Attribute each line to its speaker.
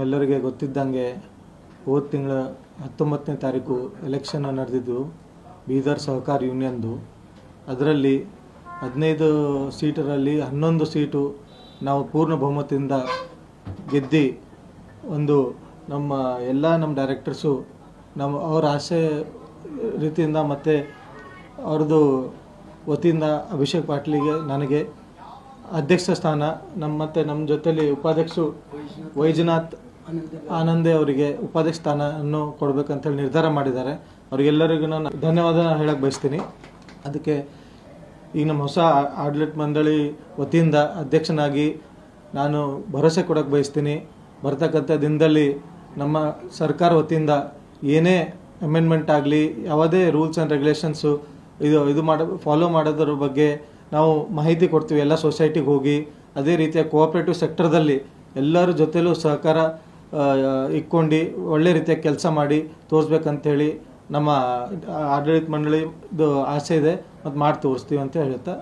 Speaker 1: ತಮ್ಮೆಲ್ಲರಿಗೆ ಗೊತ್ತಿದ್ದಂಗೆ ಹೋದ ತಿಂಗಳ 19ನೇ ತಾರೀಕು ಎಲೆಕ್ಷನ್ ನಡೆದಿದ್ದು ಬೀದರ್ ಸಹಕಾರ ಯೂನಿಯನ್ದು. ಅದರಲ್ಲಿ 15 ಸೀಟರಲ್ಲಿ 11 ಸೀಟು ನಾವು ಪೂರ್ಣ ಬಹುಮತದಿಂದ ಗೆದ್ದು ಒಂದು ನಮ್ಮ ಡೈರೆಕ್ಟರ್ಸು ಅವರ ಆಸೆ ರೀತಿಯಿಂದ ಮತ್ತು ಅವ್ರದ್ದು ವತಿಯಿಂದ ಅಭಿಷೇಕ್ ಪಾಟೀಲ್ಗೆ ನನಗೆ ಅಧ್ಯಕ್ಷ ಸ್ಥಾನ ನಮ್ಮ ಜೊತೆಲಿ ಉಪಾಧ್ಯಕ್ಷರು ವೈಜನಾಥ್ ಆನಂದೆ ಅವರಿಗೆ ಉಪಾಧ್ಯಕ್ಷ ಸ್ಥಾನವನ್ನು ಕೊಡಬೇಕಂತೇಳಿ ನಿರ್ಧಾರ ಮಾಡಿದ್ದಾರೆ. ಅವರಿಗೆಲ್ಲರಿಗೂ ನಾನು ಧನ್ಯವಾದ ಹೇಳಕ್ಕೆ ಬಯಸ್ತೀನಿ. ಅದಕ್ಕೆ ಈಗ ನಮ್ಮ ಹೊಸ ಆಡಳಿತ ಮಂಡಳಿ ವತಿಯಿಂದ ಅಧ್ಯಕ್ಷನಾಗಿ ನಾನು ಭರವಸೆ ಕೊಡೋಕ್ಕೆ ಬಯಸ್ತೀನಿ. ಬರ್ತಕ್ಕಂಥ ದಿನದಲ್ಲಿ ನಮ್ಮ ಸರ್ಕಾರ ವತಿಯಿಂದ ಏನೇ ಅಮೆಂಡ್ಮೆಂಟ್ ಆಗಲಿ, ಯಾವುದೇ ರೂಲ್ಸ್ ಆ್ಯಂಡ್ ರೆಗ್ಯುಲೇಷನ್ಸು ಫಾಲೋ ಮಾಡೋದ್ರ ಬಗ್ಗೆ ನಾವು ಮಾಹಿತಿ ಕೊಡ್ತೀವಿ ಎಲ್ಲ ಸೊಸೈಟಿಗೆ ಹೋಗಿ. ಅದೇ ರೀತಿಯ ಕೋಆಪರೇಟಿವ್ ಸೆಕ್ಟರ್ದಲ್ಲಿ ಎಲ್ಲರ ಜೊತೆಲೂ ಸಹಕಾರ ಇಟ್ಕೊಂಡು ಒಳ್ಳೆ ರೀತಿಯ ಕೆಲಸ ಮಾಡಿ ತೋರಿಸ್ಬೇಕಂತೇಳಿ ನಮ್ಮ ಆಡಳಿತ ಮಂಡಳಿದು ಆಸೆ ಇದೆ ಮತ್ತು ಮಾಡಿ ತೋರಿಸ್ತೀವಿ ಅಂತ ಹೇಳ್ತಾ